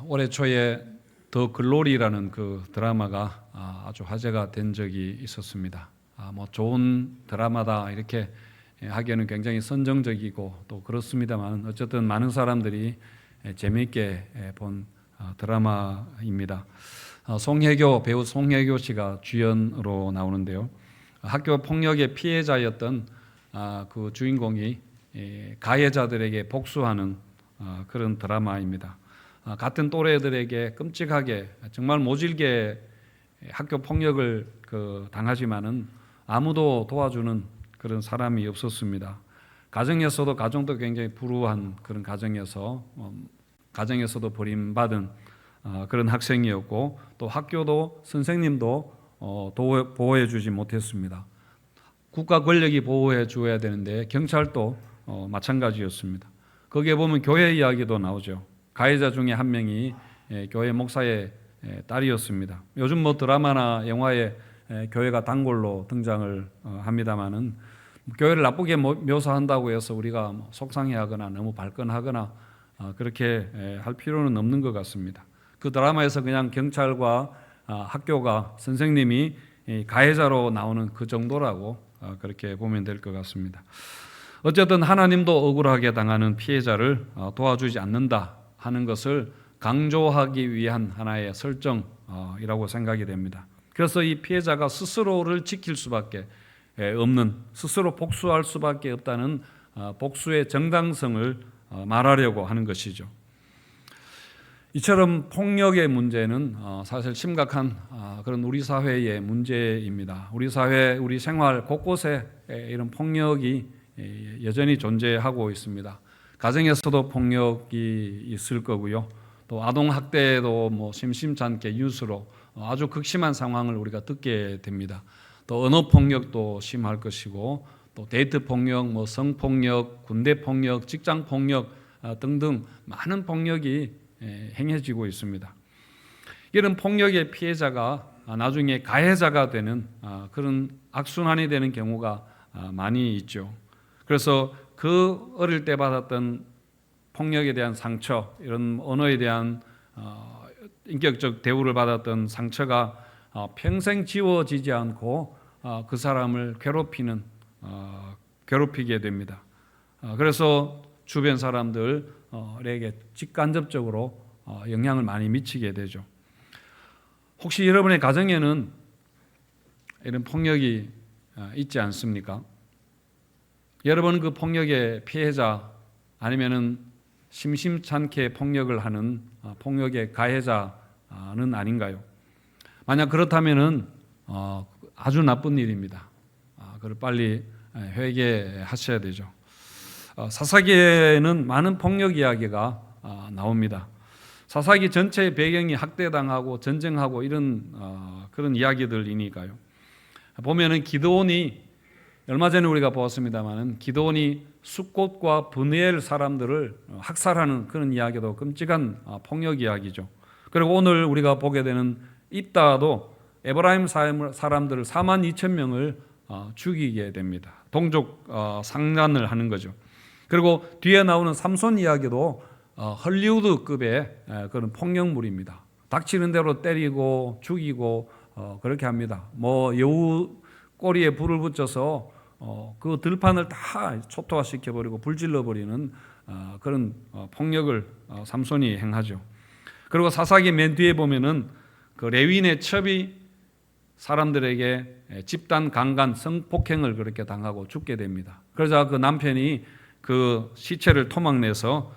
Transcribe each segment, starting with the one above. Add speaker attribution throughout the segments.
Speaker 1: 올해 초에 더 글로리라는 그 드라마가 아주 화제가 된 적이 있었습니다. 뭐 좋은 드라마다 이렇게 하기에는 굉장히 선정적이고 또 그렇습니다만 어쨌든 많은 사람들이 재미있게 본 드라마입니다. 배우 송혜교 씨가 주연으로 나오는데요. 학교 폭력의 피해자였던 그 주인공이 가해자들에게 복수하는 그런 드라마입니다. 같은 또래들에게 끔찍하게 정말 모질게 학교 폭력을 당하지만은 아무도 도와주는 그런 사람이 없었습니다. 가정도 굉장히 불우한 그런 가정에서도 버림받은 그런 학생이었고 또 학교도 선생님도 보호해주지 못했습니다. 국가 권력이 보호해 주어야 되는데 경찰도 마찬가지였습니다. 거기에 보면 교회 이야기도 나오죠. 가해자 중에 한 명이 교회 목사의 딸이었습니다. 요즘 뭐 드라마나 영화에 교회가 단골로 등장을 합니다만은 교회를 나쁘게 묘사한다고 해서 우리가 속상해하거나 너무 발끈하거나 그렇게 할 필요는 없는 것 같습니다. 그 드라마에서 그냥 경찰과 학교가 선생님이 가해자로 나오는 그 정도라고 그렇게 보면 될 것 같습니다. 어쨌든 하나님도 억울하게 당하는 피해자를 도와주지 않는다 하는 것을 강조하기 위한 하나의 설정이라고 생각이 됩니다. 그래서 이 피해자가 스스로를 지킬 수밖에 없는, 스스로 복수할 수밖에 없다는 복수의 정당성을 말하려고 하는 것이죠. 이처럼 폭력의 문제는 사실 심각한 그런 우리 사회의 문제입니다. 우리 사회, 우리 생활 곳곳에 이런 폭력이 여전히 존재하고 있습니다. 가정에서도 폭력이 있을 거고요. 또 아동 학대도 뭐 심심찮게 뉴스로 아주 극심한 상황을 우리가 듣게 됩니다. 또 언어 폭력도 심할 것이고 또 데이트 폭력, 뭐 성폭력, 군대 폭력, 직장 폭력 등등 많은 폭력이 행해지고 있습니다. 이런 폭력의 피해자가 나중에 가해자가 되는 그런 악순환이 되는 경우가 많이 있죠. 그래서 그 어릴 때 받았던 폭력에 대한 상처, 이런 언어에 대한 인격적 대우를 받았던 상처가 평생 지워지지 않고 그 사람을 괴롭히게 됩니다. 그래서 주변 사람들에게 직간접적으로 영향을 많이 미치게 되죠. 혹시 여러분의 가정에는 이런 폭력이 있지 않습니까? 여러분은 그 폭력의 피해자 아니면은 심심찮게 폭력을 하는 폭력의 가해자는 아닌가요? 만약 그렇다면은 아주 나쁜 일입니다. 그걸 빨리 회개하셔야 되죠. 사사기에는 많은 폭력 이야기가 나옵니다. 사사기 전체의 배경이 학대당하고 전쟁하고 이런 그런 이야기들이니까요. 보면은 기드온이 얼마 전에 우리가 보았습니다만은 기드온이 숫곳과 브느엘 사람들을 학살하는 그런 이야기도 끔찍한 폭력 이야기죠. 그리고 오늘 우리가 보게 되는 입다도 에브라임 사람들을 4만 2천 명을 죽이게 됩니다. 동족 상란을 하는 거죠. 그리고 뒤에 나오는 삼손 이야기도 헐리우드급의 그런 폭력물입니다. 닥치는 대로 때리고 죽이고 그렇게 합니다. 뭐 여우 꼬리에 불을 붙여서 그 들판을 다 초토화시켜버리고 불질러버리는 그런 폭력을 삼손이 행하죠. 그리고 사사기 맨 뒤에 보면은 그 레위인의 첩이 사람들에게 집단 강간 성폭행을 그렇게 당하고 죽게 됩니다. 그러자 그 남편이 그 시체를 토막내서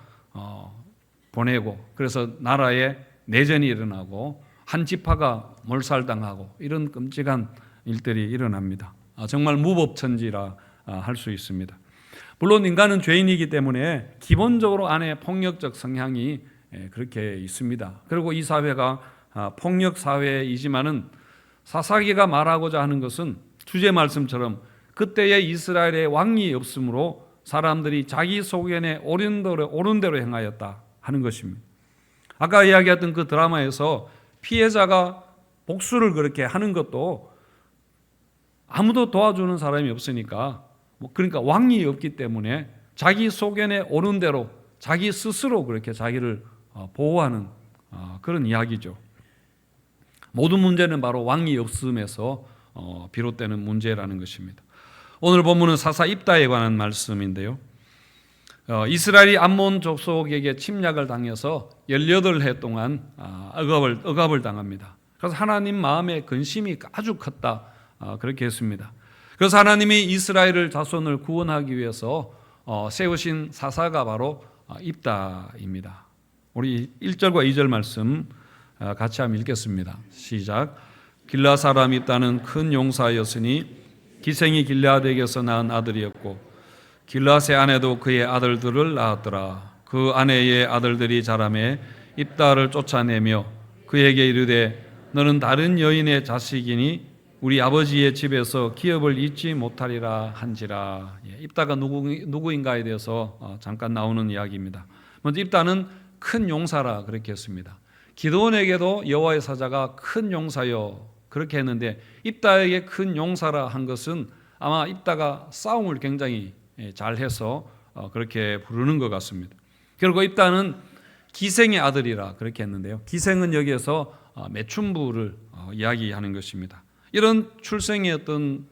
Speaker 1: 보내고 그래서 나라에 내전이 일어나고 한 지파가 몰살당하고 이런 끔찍한 일들이 일어납니다. 정말 무법천지라 할 수 있습니다. 물론 인간은 죄인이기 때문에 기본적으로 안에 폭력적 성향이 그렇게 있습니다. 그리고 이 사회가 폭력 사회이지만은 사사기가 말하고자 하는 것은 주제 말씀처럼 그때의 이스라엘의 왕이 없으므로 사람들이 자기 소견에 옳은 대로 행하였다 하는 것입니다. 아까 이야기했던 그 드라마에서 피해자가 복수를 그렇게 하는 것도 아무도 도와주는 사람이 없으니까 그러니까 왕이 없기 때문에 자기 소견에 옳은 대로 자기 스스로 그렇게 자기를 보호하는 그런 이야기죠. 모든 문제는 바로 왕이 없음에서 비롯되는 문제라는 것입니다. 오늘 본문은 사사 입다에 관한 말씀인데요. 이스라엘이 암몬 족속에게 침략을 당해서 18해 동안 억압을 당합니다. 그래서 하나님 마음의 근심이 아주 컸다, 그렇게 했습니다. 그래서 하나님이 이스라엘을 자손을 구원하기 위해서 세우신 사사가 바로 입다입니다. 우리 1절과 2절 말씀 같이 한번 읽겠습니다. 시작. 길라 사람 입다는 큰 용사였으니 기생이 길라앗에게서 낳은 아들이었고 길라앗의 아내도 그의 아들들을 낳았더라. 그 아내의 아들들이 자라매 입다를 쫓아내며 그에게 이르되 너는 다른 여인의 자식이니 우리 아버지의 집에서 기업을 잊지 못하리라 한지라. 입다가 누구인가에 대해서 잠깐 나오는 이야기입니다. 먼저 입다는 큰 용사라 그렇게 했습니다. 기드온에게도 여호와의 사자가 큰 용사여 그렇게 했는데 입다에게 큰 용사라 한 것은 아마 입다가 싸움을 굉장히 잘해서 그렇게 부르는 것 같습니다. 그리고 입다는 기생의 아들이라 그렇게 했는데요. 기생은 여기에서 매춘부를 이야기하는 것입니다. 이런 출생의 어떤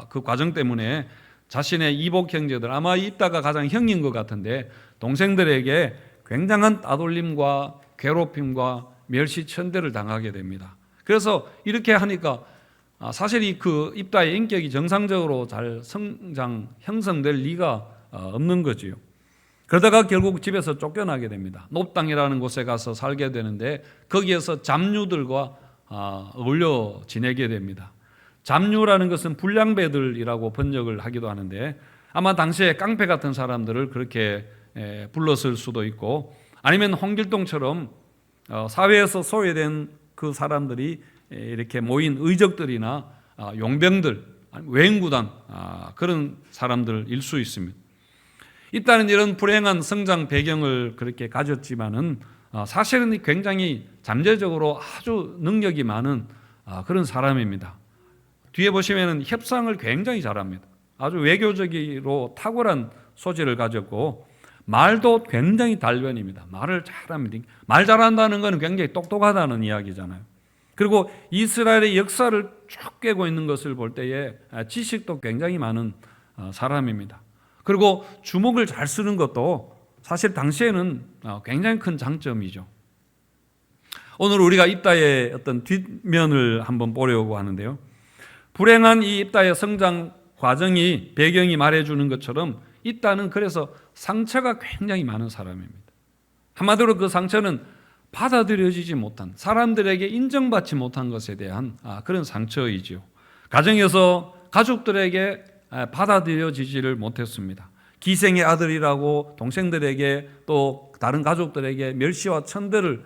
Speaker 1: 그 과정 때문에 자신의 이복 형제들, 아마 입다가 가장 형인 것 같은데 동생들에게 굉장한 따돌림과 괴롭힘과 멸시천대를 당하게 됩니다. 그래서 이렇게 하니까 사실 그 입다의 인격이 정상적으로 잘 형성될 리가 없는 거지요. 그러다가 결국 집에서 쫓겨나게 됩니다. 놉당이라는 곳에 가서 살게 되는데 거기에서 잡류들과 어울려 지내게 됩니다. 잡류라는 것은 불량배들이라고 번역을 하기도 하는데 아마 당시에 깡패 같은 사람들을 그렇게 불렀을 수도 있고 아니면 홍길동처럼 사회에서 소외된 그 사람들이 이렇게 모인 의적들이나 용병들, 외행구단 그런 사람들일 수 있습니다. 입다는 이런 불행한 성장 배경을 그렇게 가졌지만은 사실은 굉장히 잠재적으로 아주 능력이 많은 그런 사람입니다. 뒤에 보시면은 협상을 굉장히 잘합니다. 아주 외교적으로 탁월한 소질을 가졌고 말도 굉장히 달변입니다. 말을 잘합니다. 말 잘한다는 것은 굉장히 똑똑하다는 이야기잖아요. 그리고 이스라엘의 역사를 쭉 꿰고 있는 것을 볼 때에 지식도 굉장히 많은 사람입니다. 그리고 주먹을 잘 쓰는 것도 사실 당시에는 굉장히 큰 장점이죠. 오늘 우리가 입다의 어떤 뒷면을 한번 보려고 하는데요. 불행한 이 입다의 성장 과정이 배경이 말해주는 것처럼 입다는 그래서 상처가 굉장히 많은 사람입니다. 한마디로 그 상처는 받아들여지지 못한, 사람들에게 인정받지 못한 것에 대한 그런 상처이지요. 가정에서 가족들에게 받아들여지지를 못했습니다. 기생의 아들이라고 동생들에게 또 다른 가족들에게 멸시와 천대를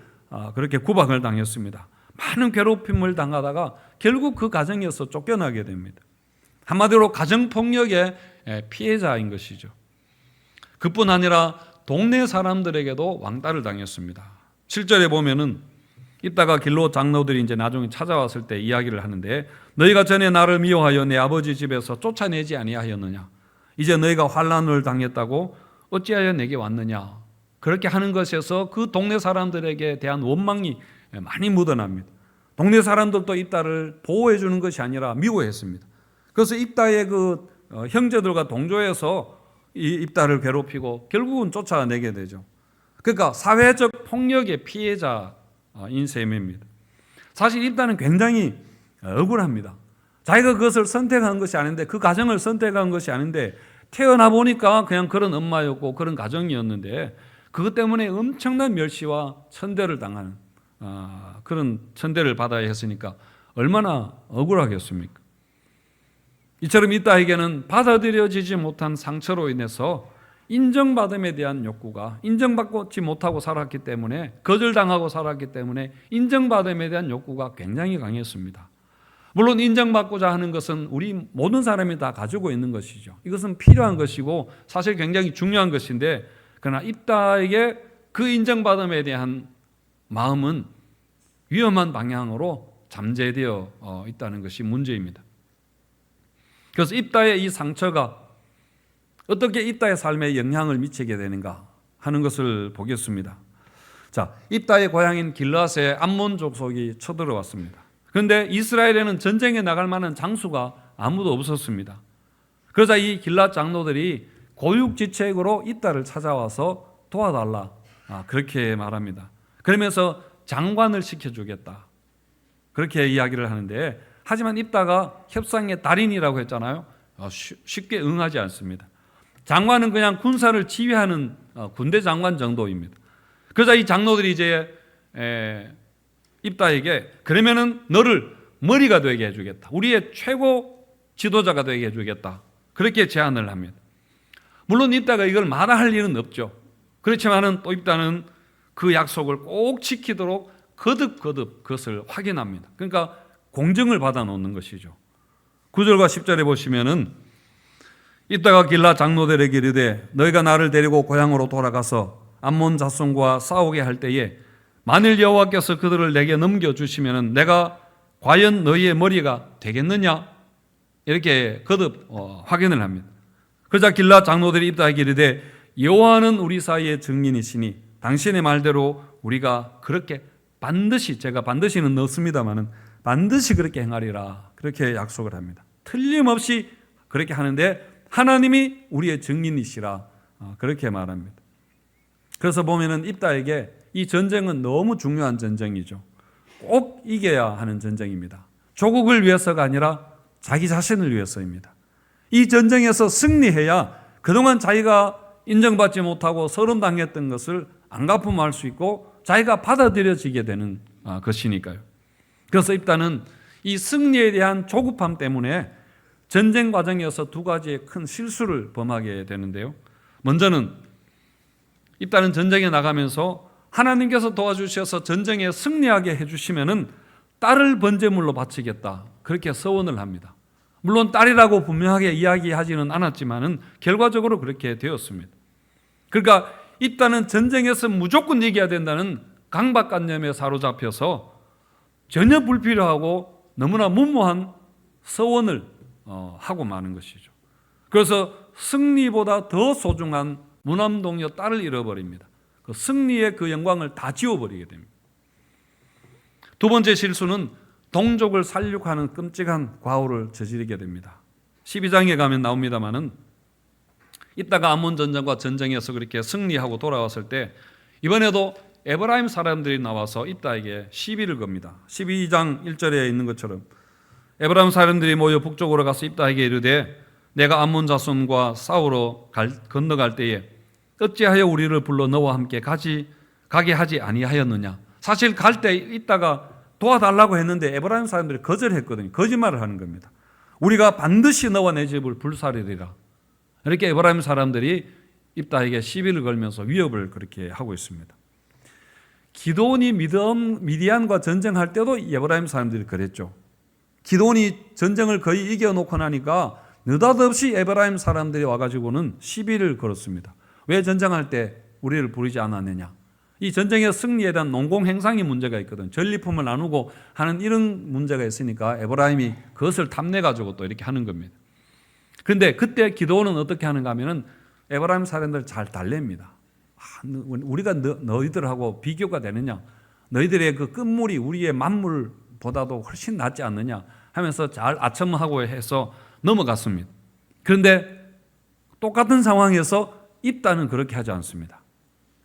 Speaker 1: 그렇게 구박을 당했습니다. 많은 괴롭힘을 당하다가 결국 그 가정에서 쫓겨나게 됩니다. 한마디로 가정폭력의 피해자인 것이죠. 그뿐 아니라 동네 사람들에게도 왕따를 당했습니다. 7절에 보면은 이따가 길로 장로들이 이제 나중에 찾아왔을 때 이야기를 하는데 너희가 전에 나를 미워하여 내 아버지 집에서 쫓아내지 아니하였느냐? 이제 너희가 환난을 당했다고 어찌하여 내게 왔느냐? 그렇게 하는 것에서 그 동네 사람들에게 대한 원망이 많이 묻어납니다. 동네 사람들도 입다를 보호해 주는 것이 아니라 미워했습니다. 그래서 입다의 그 형제들과 동조해서 이 입다를 괴롭히고 결국은 쫓아내게 되죠. 그러니까 사회적 폭력의 피해자인 셈입니다. 사실 입다는 굉장히 억울합니다. 자기가 그것을 선택한 것이 아닌데, 그 가정을 선택한 것이 아닌데 태어나 보니까 그냥 그런 엄마였고 그런 가정이었는데 그것 때문에 엄청난 멸시와 천대를 당하는 그런 천대를 받아야 했으니까 얼마나 억울하겠습니까? 이처럼 입다에게는 받아들여지지 못한 상처로 인해서 인정받음에 대한 욕구가, 인정받지 못하고 살았기 때문에, 거절당하고 살았기 때문에 인정받음에 대한 욕구가 굉장히 강했습니다. 물론 인정받고자 하는 것은 우리 모든 사람이 다 가지고 있는 것이죠. 이것은 필요한 것이고 사실 굉장히 중요한 것인데, 그러나 입다에게 그 인정받음에 대한 마음은 위험한 방향으로 잠재되어 있다는 것이 문제입니다. 그래서 입다의 이 상처가 어떻게 입다의 삶에 영향을 미치게 되는가 하는 것을 보겠습니다. 자, 입다의 고향인 길앗에 암몬 족속이 쳐들어왔습니다. 그런데 이스라엘에는 전쟁에 나갈 만한 장수가 아무도 없었습니다. 그러자 이 길앗 장로들이 고육지책으로 입다를 찾아와서 도와달라, 그렇게 말합니다. 그러면서 장관을 시켜주겠다, 그렇게 이야기를 하는데, 하지만 입다가 협상의 달인이라고 했잖아요. 쉽게 응하지 않습니다. 장관은 그냥 군사를 지휘하는 군대 장관 정도입니다. 그러자 이 장로들이 이제 입다에게 그러면은 너를 머리가 되게 해주겠다, 우리의 최고 지도자가 되게 해주겠다, 그렇게 제안을 합니다. 물론 입다가 이걸 마다할 일은 없죠. 그렇지만은 또 입다는 그 약속을 꼭 지키도록 거듭 그것을 확인합니다. 그러니까 공증을 받아 놓는 것이죠. 9절과 10절에 보시면은 입다가 길라 장로들에게 이르되 너희가 나를 데리고 고향으로 돌아가서 암몬 자손과 싸우게 할 때에 만일 여호와께서 그들을 내게 넘겨주시면은 내가 과연 너희의 머리가 되겠느냐, 이렇게 거듭 확인을 합니다. 그러자 길라 장로들이 입다에게 이르되 여호와는 우리 사이의 증인이시니 당신의 말대로 우리가 그렇게 반드시, 제가 반드시는 넣습니다마는 반드시 그렇게 행하리라, 그렇게 약속을 합니다. 틀림없이 그렇게 하는데 하나님이 우리의 증인이시라, 그렇게 말합니다. 그래서 보면은 입다에게 이 전쟁은 너무 중요한 전쟁이죠. 꼭 이겨야 하는 전쟁입니다. 조국을 위해서가 아니라 자기 자신을 위해서입니다. 이 전쟁에서 승리해야 그동안 자기가 인정받지 못하고 서름당했던 것을 안갚음할 수 있고 자기가 받아들여지게 되는 것이니까요. 그래서 입다는 이 승리에 대한 조급함 때문에 전쟁 과정에서 두 가지의 큰 실수를 범하게 되는데요. 먼저는 입다는 전쟁에 나가면서 하나님께서 도와주셔서 전쟁에 승리하게 해주시면은 딸을 번제물로 바치겠다, 그렇게 서원을 합니다. 물론 딸이라고 분명하게 이야기하지는 않았지만은 결과적으로 그렇게 되었습니다. 그러니까 입다는 전쟁에서 무조건 이겨야 된다는 강박관념에 사로잡혀서 전혀 불필요하고 너무나 무모한 서원을 하고 마는 것이죠. 그래서 승리보다 더 소중한 무남동녀 딸을 잃어버립니다. 그 승리의 그 영광을 다 지워버리게 됩니다. 두 번째 실수는 동족을 살육하는 끔찍한 과오를 저지르게 됩니다. 12장에 가면 나옵니다마는 이따가 암몬 전쟁과 전쟁에서 그렇게 승리하고 돌아왔을 때 이번에도 에브라임 사람들이 나와서 입다에게 시비를 겁니다. 12장 1절에 있는 것처럼 에브라임 사람들이 모여 북쪽으로 가서 입다에게 이르되 내가 암몬 자손과 싸우러 건너갈 때에 어찌하여 우리를 불러 너와 함께 가게 하지 아니하였느냐. 사실 갈 때 입다가 도와달라고 했는데 에브라임 사람들이 거절했거든요. 거짓말을 하는 겁니다. 우리가 반드시 너와 내 집을 불사르리라, 이렇게 에브라임 사람들이 입다에게 시비를 걸면서 위협을 그렇게 하고 있습니다. 기드온이 미디안과 전쟁할 때도 에브라임 사람들이 그랬죠. 기드온이 전쟁을 거의 이겨놓고 나니까 느닷없이 에브라임 사람들이 와가지고는 시비를 걸었습니다. 왜 전쟁할 때 우리를 부르지 않았느냐. 이 전쟁의 승리에 대한 농공행상의 문제가 있거든. 전리품을 나누고 하는 이런 문제가 있으니까 에브라임이 그것을 탐내가지고 또 이렇게 하는 겁니다. 그런데 그때 기드온은 어떻게 하는가 하면은 에브라임 사람들을 잘 달랩니다. 우리가 너희들하고 비교가 되느냐, 너희들의 그 끝물이 우리의 만물보다도 훨씬 낫지 않느냐 하면서 잘 아첨하고 해서 넘어갔습니다. 그런데 똑같은 상황에서 입다는 그렇게 하지 않습니다.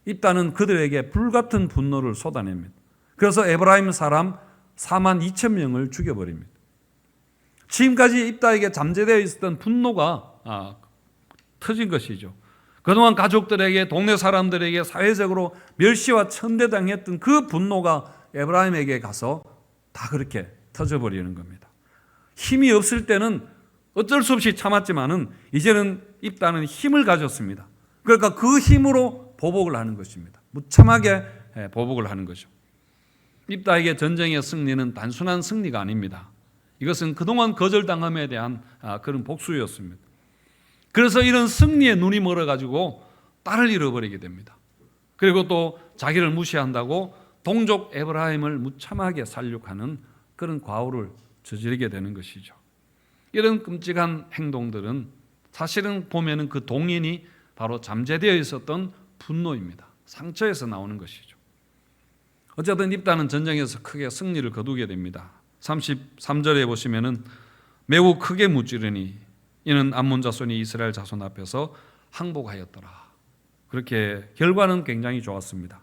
Speaker 1: 입다는 그들에게 불같은 분노를 쏟아냅니다. 그래서 에브라임 사람 4만 2천 명을 죽여버립니다. 지금까지 입다에게 잠재되어 있었던 분노가 터진 것이죠. 그동안 가족들에게, 동네 사람들에게 사회적으로 멸시와 천대당했던 그 분노가 에브라임에게 가서 다 그렇게 터져버리는 겁니다. 힘이 없을 때는 어쩔 수 없이 참았지만은 이제는 입다는 힘을 가졌습니다. 그러니까 그 힘으로 보복을 하는 것입니다. 무참하게 보복을 하는 것이죠. 입다에게 전쟁의 승리는 단순한 승리가 아닙니다. 이것은 그동안 거절당함에 대한 그런 복수였습니다. 그래서 이런 승리에 눈이 멀어가지고 딸을 잃어버리게 됩니다. 그리고 또 자기를 무시한다고 동족 에브라임을 무참하게 살육하는 그런 과오를 저지르게 되는 것이죠. 이런 끔찍한 행동들은 사실은 보면은 그 동인이 바로 잠재되어 있었던 분노입니다. 상처에서 나오는 것이죠. 어쨌든 입다는 전쟁에서 크게 승리를 거두게 됩니다. 33절에 보시면은 매우 크게 무찌르니 이는 암몬 자손이 이스라엘 자손 앞에서 항복하였더라. 그렇게 결과는 굉장히 좋았습니다.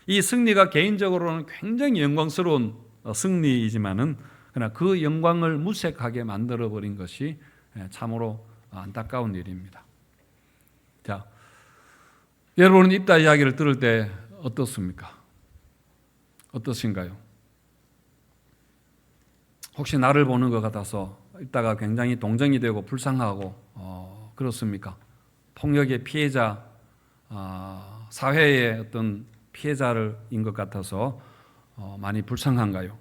Speaker 1: 이 승리가 개인적으로는 굉장히 영광스러운 승리이지만은 그러나 그 영광을 무색하게 만들어 버린 것이 참으로 안타까운 일입니다. 자, 여러분은 입다 이야기를 들을 때 어떻습니까? 어떠신가요? 혹시 나를 보는 것 같아서 입다가 굉장히 동정이 되고 불쌍하고 그렇습니까? 폭력의 피해자, 사회의 어떤 피해자인 것 같아서 많이 불쌍한가요?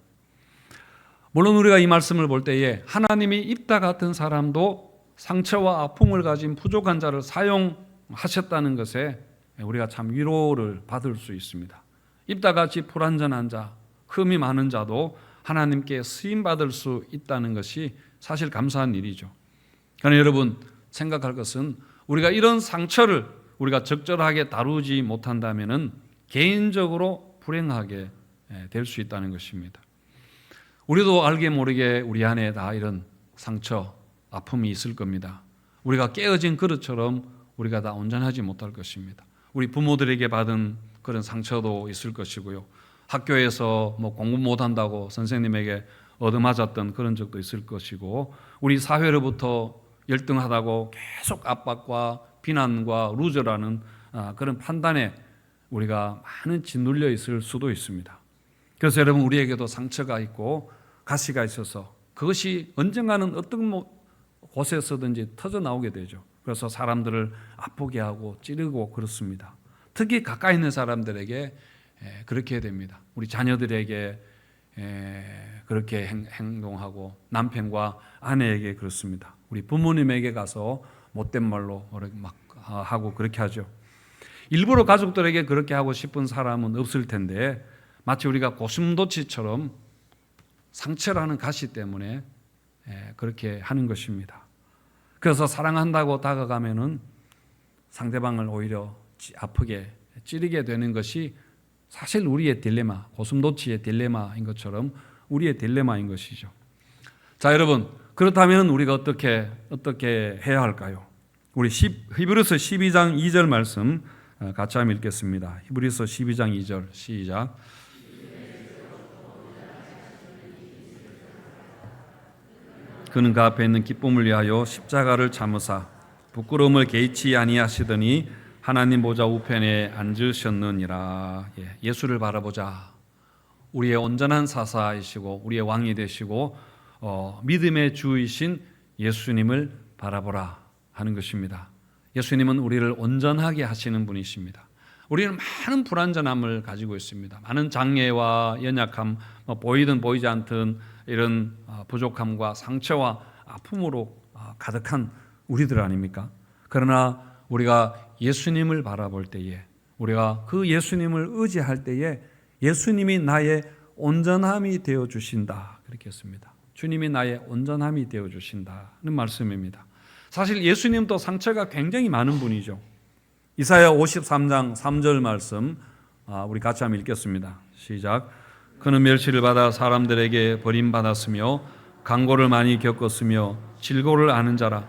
Speaker 1: 물론 우리가 이 말씀을 볼 때에 하나님이 입다 같은 사람도 상처와 아픔을 가진 부족한 자를 사용하셨다는 것에 우리가 참 위로를 받을 수 있습니다. 입다같이 불완전한 자, 흠이 많은 자도 하나님께 쓰임받을 수 있다는 것이 사실 감사한 일이죠. 그러나 여러분 생각할 것은 우리가 이런 상처를 우리가 적절하게 다루지 못한다면 개인적으로 불행하게 될 수 있다는 것입니다. 우리도 알게 모르게 우리 안에 다 이런 상처, 아픔이 있을 겁니다. 우리가 깨어진 그릇처럼 우리가 다 온전하지 못할 것입니다. 우리 부모들에게 받은 그런 상처도 있을 것이고요. 학교에서 공부 못한다고 선생님에게 얻어맞았던 그런 적도 있을 것이고, 우리 사회로부터 열등하다고 계속 압박과 비난과 루저라는 그런 판단에 우리가 많은 짓눌려 있을 수도 있습니다. 그래서 여러분 우리에게도 상처가 있고 가시가 있어서 그것이 언젠가는 어떤 곳에서든지 터져 나오게 되죠. 그래서 사람들을 아프게 하고 찌르고 그렇습니다. 특히 가까이 있는 사람들에게 그렇게 됩니다. 우리 자녀들에게 그렇게 행동하고 남편과 아내에게 그렇습니다. 우리 부모님에게 가서 못된 말로 막 하고 그렇게 하죠. 일부러 가족들에게 그렇게 하고 싶은 사람은 없을 텐데 마치 우리가 고슴도치처럼 상처라는 가시 때문에 그렇게 하는 것입니다. 그래서 사랑한다고 다가가면은 상대방을 오히려 아프게 찌르게 되는 것이 사실 우리의 딜레마, 고슴도치의 딜레마인 것처럼 우리의 딜레마인 것이죠. 자, 여러분, 그렇다면 우리가 어떻게 해야 할까요? 우리 히브리서 12장 2절 말씀 같이 한번 읽겠습니다. 히브리서 12장 2절 시작. 그는 그 앞에 있는 기쁨을 위하여 십자가를 참으사 부끄러움을 개의치 아니하시더니 하나님 보좌 우편에 앉으셨느니라. 예수를 바라보자. 우리의 온전한 사사이시고 우리의 왕이 되시고 믿음의 주이신 예수님을 바라보라 하는 것입니다. 예수님은 우리를 온전하게 하시는 분이십니다. 우리는 많은 불완전함을 가지고 있습니다. 많은 장애와 연약함, 보이든 보이지 않든 이런 부족함과 상처와 아픔으로 가득한 우리들 아닙니까? 그러나 우리가 예수님을 바라볼 때에, 우리가 그 예수님을 의지할 때에 예수님이 나의 온전함이 되어 주신다 그렇게 했습니다. 주님이 나의 온전함이 되어 주신다는 말씀입니다. 사실 예수님도 상처가 굉장히 많은 분이죠. 이사야 53장 3절 말씀 우리 같이 한번 읽겠습니다. 시작. 그는 멸시를 받아 사람들에게 버림받았으며 강고를 많이 겪었으며 질고를 아는 자라.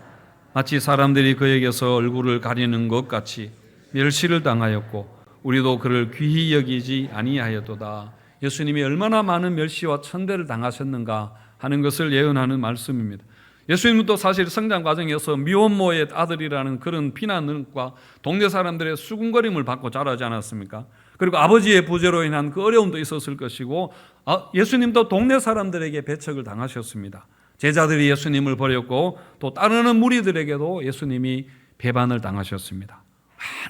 Speaker 1: 마치 사람들이 그에게서 얼굴을 가리는 것 같이 멸시를 당하였고 우리도 그를 귀히 여기지 아니하였도다. 예수님이 얼마나 많은 멸시와 천대를 당하셨는가 하는 것을 예언하는 말씀입니다. 예수님도 사실 성장 과정에서 미혼모의 아들이라는 그런 비난과 동네 사람들의 수군거림을 받고 자라지 않았습니까? 그리고 아버지의 부재로 인한 그 어려움도 있었을 것이고 예수님도 동네 사람들에게 배척을 당하셨습니다. 제자들이 예수님을 버렸고 또 따르는 무리들에게도 예수님이 배반을 당하셨습니다.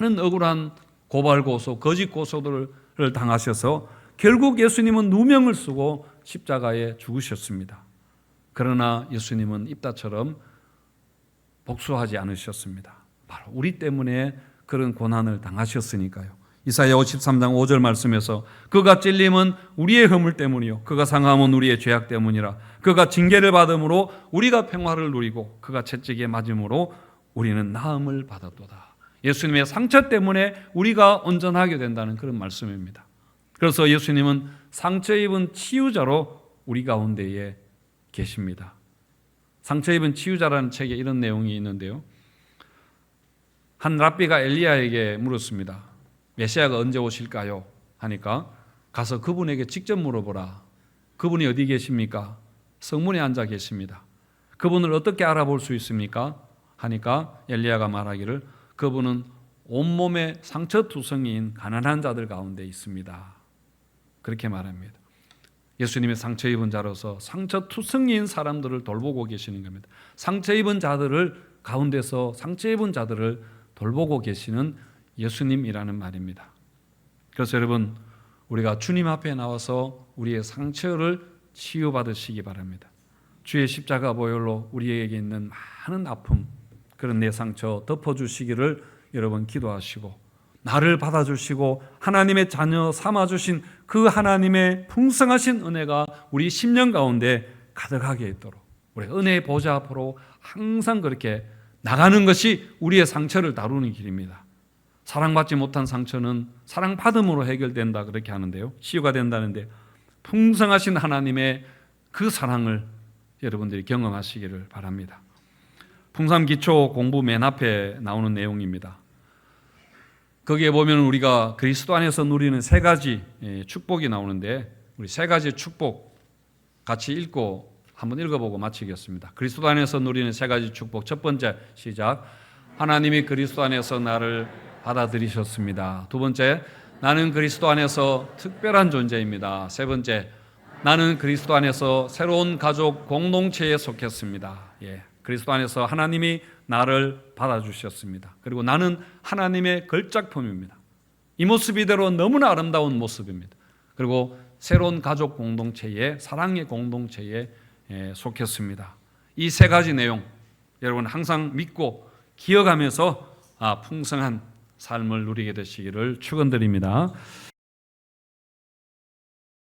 Speaker 1: 많은 억울한 고발 고소, 거짓 고소들을 당하셔서 결국 예수님은 누명을 쓰고 십자가에 죽으셨습니다. 그러나 예수님은 입다처럼 복수하지 않으셨습니다. 바로 우리 때문에 그런 고난을 당하셨으니까요. 이사야 53장 5절 말씀에서 그가 찔림은 우리의 허물 때문이요 그가 상함은 우리의 죄악 때문이라. 그가 징계를 받음으로 우리가 평화를 누리고 그가 채찍에 맞음으로 우리는 나음을 받았도다. 예수님의 상처 때문에 우리가 온전하게 된다는 그런 말씀입니다. 그래서 예수님은 상처 입은 치유자로 우리 가운데에 계십니다. 상처 입은 치유자라는 책에 이런 내용이 있는데요. 한 랍비가 엘리야에게 물었습니다. 메시아가 언제 오실까요? 하니까 가서 그분에게 직접 물어보라. 그분이 어디 계십니까? 성문에 앉아 계십니다. 그분을 어떻게 알아볼 수 있습니까? 하니까 엘리야가 말하기를 그분은 온몸에 상처투성이인 가난한 자들 가운데 있습니다. 그렇게 말합니다. 예수님의 상처 입은 자로서 상처투성이인 사람들을 돌보고 계시는 겁니다. 상처 입은 자들을 가운데서 상처 입은 자들을 돌보고 계시는 예수님이라는 말입니다. 그래서 여러분, 우리가 주님 앞에 나와서 우리의 상처를 치유받으시기 바랍니다. 주의 십자가 보혈로 우리에게 있는 많은 아픔, 그런 내 상처 덮어주시기를 여러분 기도하시고, 나를 받아주시고 하나님의 자녀 삼아주신 그 하나님의 풍성하신 은혜가 우리 심령 가운데 가득하게 있도록 우리 은혜의 보좌 앞으로 항상 그렇게 나가는 것이 우리의 상처를 다루는 길입니다. 사랑받지 못한 상처는 사랑받음으로 해결된다 그렇게 하는데요, 치유가 된다는데, 풍성하신 하나님의 그 사랑을 여러분들이 경험하시기를 바랍니다. 풍삼 기초 공부 맨 앞에 나오는 내용입니다. 거기에 보면 우리가 그리스도 안에서 누리는 세 가지 축복이 나오는데, 우리 세 가지 축복 같이 읽고 한번 읽어보고 마치겠습니다. 그리스도 안에서 누리는 세 가지 축복. 첫 번째, 시작. 하나님이 그리스도 안에서 나를 받아들이셨습니다. 두 번째, 나는 그리스도 안에서 특별한 존재입니다. 세 번째, 나는 그리스도 안에서 새로운 가족 공동체에 속했습니다. 그리스도 안에서 하나님이 나를 받아주셨습니다. 그리고 나는 하나님의 걸작품입니다. 이 모습 이대로 너무나 아름다운 모습입니다. 그리고 새로운 가족 공동체에, 사랑의 공동체에 속했습니다. 이 세 가지 내용 여러분 항상 믿고 기억하면서 풍성한 삶을 누리게 되시기를 축원드립니다.